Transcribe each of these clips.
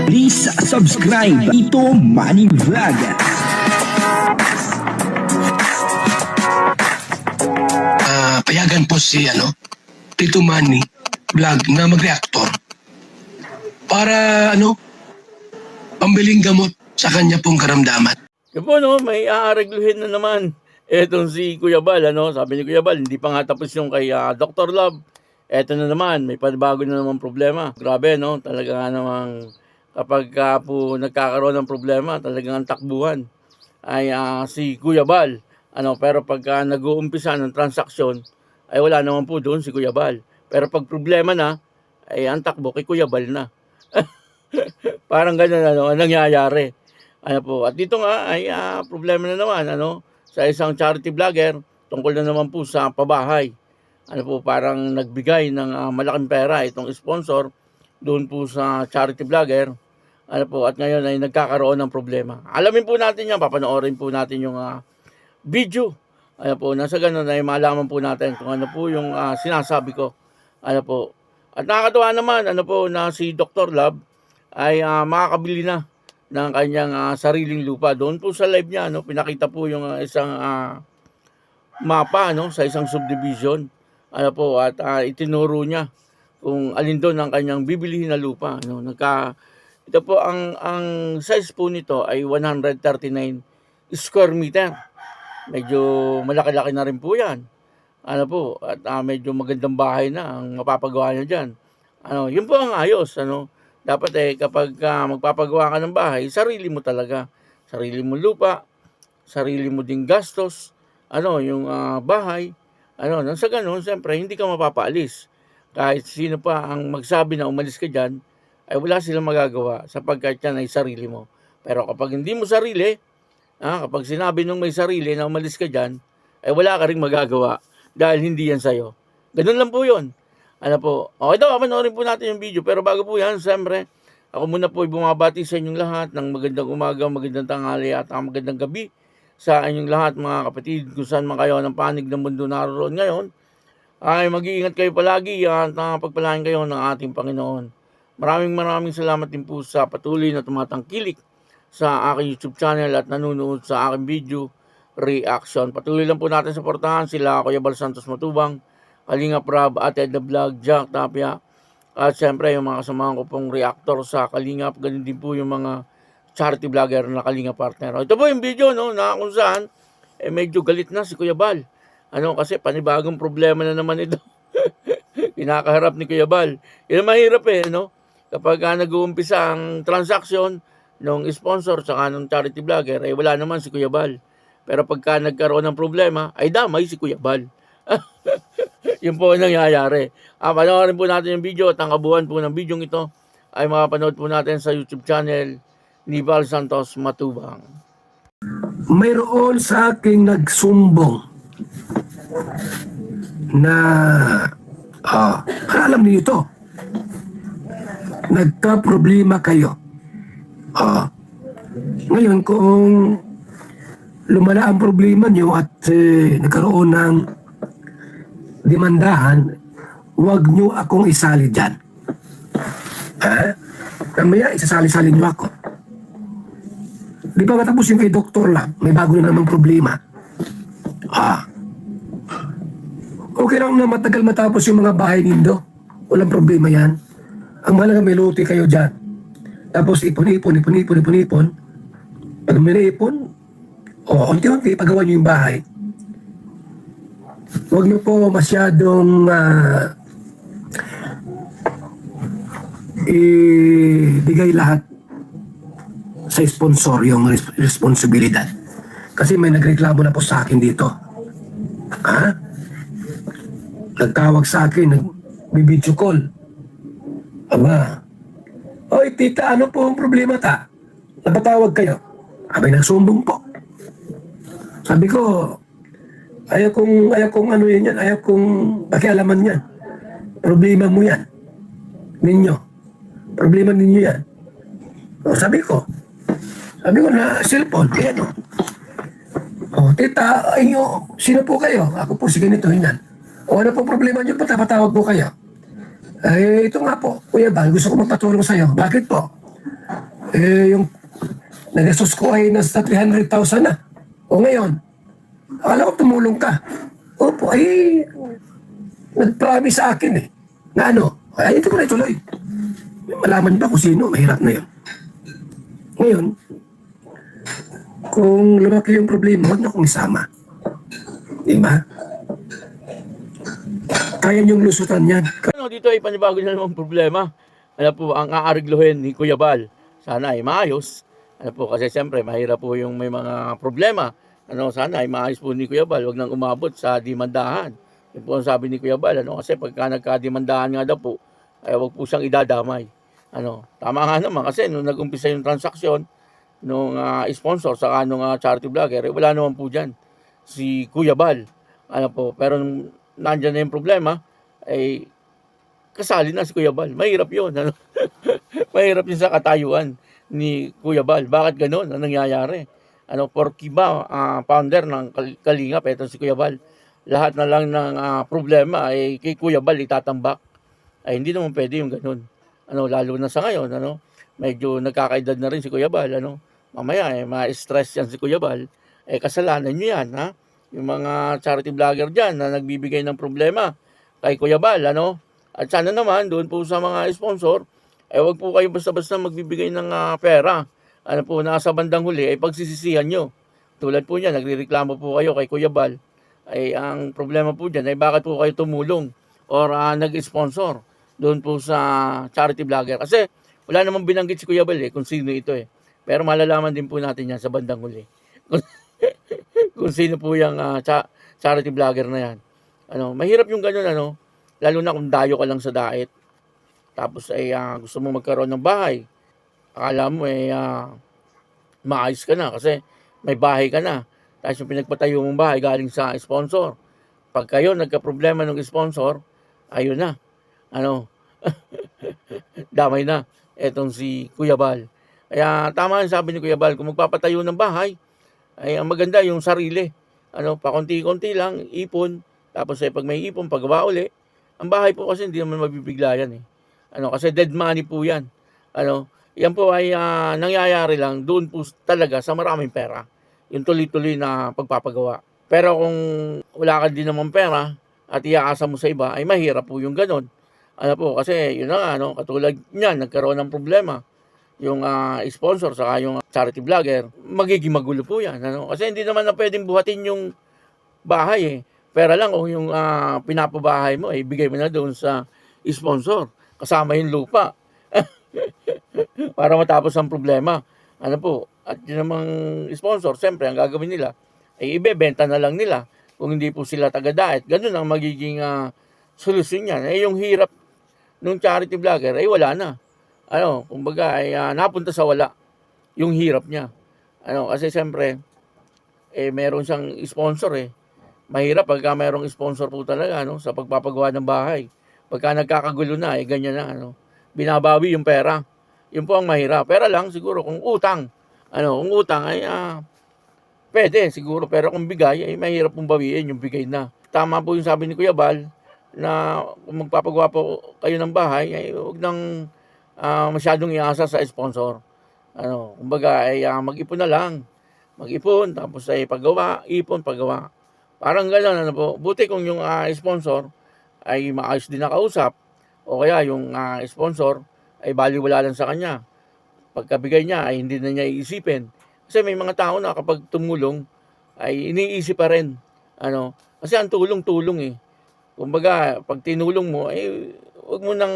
Please subscribe Tito Manny Vlog. Payagan po si Tito Manny Vlog na mag-reactor para pambiling gamot sa kanya pong karamdaman. Yan po, may aaregluhin na naman. Etong si Kuya Bal, sabi ni Kuya Bal, hindi pa nga tapos yung kay Dr. Love. Eto na naman, may panibago na naman problema. Grabe, talaga nga namang kapag po nagkakaroon ng problema, talagang ang takbuhan ay si Kuya Bal. Pero pagka nag-uumpisa ng transaksyon, ay wala naman po doon si Kuya Bal. Pero pag problema na, ay ang takbo kay Kuya Bal na. Parang ganun ang nangyayari. At dito nga ay problema na naman sa isang charity vlogger tungkol na naman po sa pabahay. Parang nagbigay ng malaking pera itong sponsor doon po sa charity vlogger. At ngayon ay nagkakaroon ng problema. Alamin po natin yan, papanoorin po natin yung video. Nasa ganun ay malaman po natin kung ano po yung sinasabi ko. At nakakatuwa naman na si Dr. Love ay makakabili na ng kanyang sariling lupa. Doon po sa live niya, pinakita po yung isang mapa sa isang subdivision. At itinuro niya kung alin doon ang kanyang bibilihin na lupa. Ito po, ang size po nito ay 139 square meter. Medyo malaki-laki na rin po yan. At medyo magandang bahay na ang mapapagawa niya dyan. Yun po ang ayos. Dapat kapag magpapagawa ka ng bahay, sarili mo talaga. Sarili mo lupa, sarili mo ding gastos, yung bahay. Nang sa ganun, siyempre, hindi ka mapapaalis. Kahit sino pa ang magsabi na umalis ka dyan, ay wala silang magagawa sapagkat yan ay sarili mo. Pero kapag hindi mo sarili, kapag sinabi nung may sarili na umalis ka dyan, ay wala ka ring magagawa dahil hindi yan sa'yo. Ganun lang po yun. Okay daw, panoorin po natin yung video. Pero bago po yan, siyempre, ako muna po ay bumabati sa inyong lahat ng magandang umaga, magandang tanghali at magandang gabi sa inyong lahat mga kapatid. Kung saan man kayo ng panig ng mundo naroon ngayon, ay mag-iingat kayo palagi at pagpalain kayo ng ating Panginoon. Maraming salamat din po sa patuloy na tumatangkilik sa aking YouTube channel at nanonood sa aking video reaction. Patuloy lang po natin suportahan sila Kuya Bal Santos Matubang, Kalinga Prab, Ate The Vlog, Jack Tapia, at siyempre yung mga kasamahan ko pong reactor sa Kalinga. Ganun din po yung mga charity vlogger na Kalinga partner. Ito po yung video na kung saan medyo galit na si Kuya Bal. Kasi panibagong problema na naman ito. Kinakaharap ni Kuya Bal. Yan mahirap kapag nag-uumpisa ang transaction ng sponsor sa ng charity vlogger, ay wala naman si Kuya Bal. Pero pagka nagkaroon ng problema, ay damay si Kuya Bal. Yun po ang nangyayari. Panoorin po natin yung video at ang kabuuan po ng video ito ay mapapanood po natin sa YouTube channel ni Bal Santos Matubang. Mayroon sa aking nagsumbong na alam niyo ito, nagka-problema kayo. Ngayon kung lumala ang problema niyo at nagkaroon ng demandahan, huwag niyo akong isali dyan. Kamaya isasali-sali niyo ako. Di ba matapos yung kay Dr. Love, may bago na namang problema. Okay lang na matagal matapos yung mga bahay nindo. Walang problema yan. Ang mahalaga may lote kayo dyan. Tapos ipon. Pag may naipon, unti-unti pagawa nyo yung bahay. Huwag nyo po masyadong ibigay lahat sa sponsor yung responsibilidad. Kasi may nagreklamo na po sa akin dito. Nagtawag sa akin, nag-video call. Oy, tita, ano po ang problema ta? Napatawag kayo. Abay, nagsumbong po. Sabi ko, ayaw kong ano yan, ayaw kong pakialaman yan. Problema mo yan. Ninyo. Problema ninyo yan. Sabi ko na cellphone, yan tita, sino po kayo? Ako po si ganito, yan. Ano po problema nyo? Patawag po kayo. Ito nga po, Kuya Bal, gusto ko magpatulong sa'yo. Bakit po? yung nagastos ko ay nasa 300,000 na. O ngayon, akala ko tumulong ka. Opo, ay nag-promise sa akin na ay hindi ko na ituloy. Malaman ba kung sino, mahirap na yun. Ngayon, kung lumaki yung problema, huwag na kong isama. Diba? Kaya niyong lusutan yan. Dito ay panibago na naman problema. Ano po, ang aarigluhin ni Kuya Bal, sana ay maayos. Ano po, kasi siyempre, mahirap po yung may mga problema. Sana ay maayos po ni Kuya Bal, huwag nang umabot sa dimandahan. Yun po ang sabi ni Kuya Bal, kasi pagka nagka-dimandahan nga daw po, ay huwag po siyang idadamay. Tama nga naman, kasi nung nag-umpisa yung transaksyon, nung sponsor, saka nung charity vlogger, wala naman po dyan si Kuya Bal. Pero nung nandyan na yung problema, ay kasali na si Kuya Bal. Mahirap yun. Mahirap yun sa katayuan ni Kuya Bal. Bakit ganun? Ano nangyayari? Porky ba, founder ng Kalingap, eto si Kuya Bal. Lahat na lang ng problema ay kay Kuya Bal itatambak. Ay hindi naman pwede yung ganun. Lalo na sa ngayon, medyo nagkakaedad na rin si Kuya Bal, mamaya ma-stress yan si Kuya Bal, kasalanan nyo yan, ha? Yung mga charity vlogger dyan na nagbibigay ng problema kay Kuya Bal, At sana naman, doon po sa mga sponsor, wag po kayo basta-basta magbibigay ng pera. Nasa bandang huli, ay pagsisisihan nyo. Tulad po niya, nagrereklamo po kayo kay Kuya Bal. Ay ang problema po dyan, ay bakit po kayo tumulong or nag-sponsor doon po sa charity vlogger. Kasi wala namang binanggit si Kuya Bal kung sino ito Pero malalaman din po natin yan sa bandang huli. Kung sino po yung charity vlogger na yan. Mahirap yung ganun, lalo na kung dayo ka lang sa diet. Tapos ay gusto mo magkaroon ng bahay. Akala mo maayos ka na kasi may bahay ka na. Tapos yung pinagpatayo mong bahay galing sa sponsor. Pag kayo nagka-problema ng sponsor, ayun na. Damay na etong si Kuya Bal. Kaya tama ang sabi ni Kuya Bal, kung magpapatayo ng bahay, ay ang maganda yung sarili. Pakunti-kunti lang, ipon. Tapos pag may ipon, pagawa uli. Ang bahay po kasi hindi naman mabibigla yan kasi dead money po yan. Yan po ay nangyayari lang doon po talaga sa maraming pera. Yung tuloy-tuloy na pagpapagawa. Pero kung wala ka din naman pera at iaasa mo sa iba, ay mahirap po yung ganon. Kasi yun na nga, katulad niyan, nagkaroon ng problema. Yung sponsor, saka yung charity vlogger, magiging magulo po yan. Kasi hindi naman na pwedeng buhatin yung bahay Pera lang o yung pinapabahay mo, ibigay mo na doon sa sponsor. Kasama yung lupa. Para matapos ang problema. At yun namang sponsor, siyempre, ang gagawin nila, ay ibebenta na lang nila kung hindi po sila taga-diet. Ganun ang magiging solusyon yan. Yung hirap nung charity vlogger, ay wala na. Kumbaga, ay napunta sa wala yung hirap niya. Kasi siyempre, meron siyang sponsor Mahirap pagka mayroong sponsor po talaga sa pagpapagawa ng bahay. Pagka nagkakagulo na, ganyan na. Binabawi yung pera. Yun po ang mahirap. Pera lang siguro kung utang. Kung utang ay pwede siguro. Pero kung bigay, ay mahirap pong bawiin yung bigay na. Tama po yung sabi ni Kuya Bal na kung magpapagawa po kayo ng bahay, ay huwag nang masyadong iasa sa sponsor. Kumbaga ay mag-ipon na lang. Mag-ipon, tapos ay paggawa, ipon, paggawa. Parang gano'n, po. Buti kung yung sponsor ay maayos din nakausap o kaya yung sponsor ay baliwala lang sa kanya. Pagkabigay niya ay hindi na niya iisipin. Kasi may mga tao na kapag tumulong ay iniisip pa rin. Kasi ang tulong-tulong Kumbaga, pag tinulong mo, huwag mo nang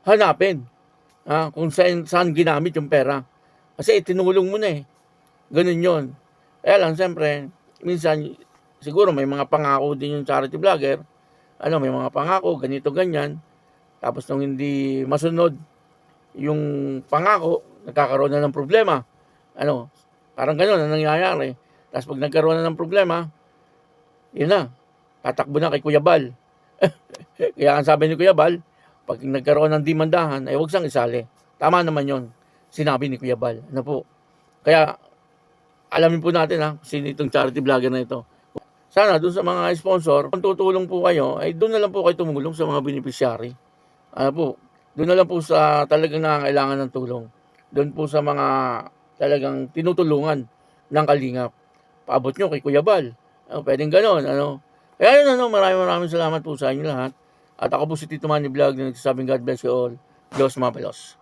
hanapin kung saan ginamit yung pera. Kasi tinulong mo na Ganun yun. Kaya lang, siyempre, minsan, siguro may mga pangako din yung charity vlogger. May mga pangako, ganito, ganyan. Tapos nung hindi masunod yung pangako, nagkakaroon na ng problema. Parang gano'n ang nangyayari. Tapos pag nagkaroon na ng problema, yun na, tatakbo na kay Kuya Bal. Kaya ang sabi ni Kuya Bal, pag nagkaroon ng dimandahan, ay huwag siyang isali. Tama naman yon, sinabi ni Kuya Bal. Kaya, alamin po natin sino itong charity vlogger na ito. Sana doon sa mga sponsor, kung tutulong po kayo, ay doon na lang po kayo tumulong sa mga beneficiary. Doon na lang po sa talagang nangangailangan ng tulong. doon po sa mga talagang tinutulungan ng Kalingap. Paabot nyo kay Kuya Bal. Pwedeng ganon. Kaya yun, maraming salamat po sa inyo lahat. At ako po si Tito Manny Vlog na nagsasabing God bless you all. Diyos mapalos.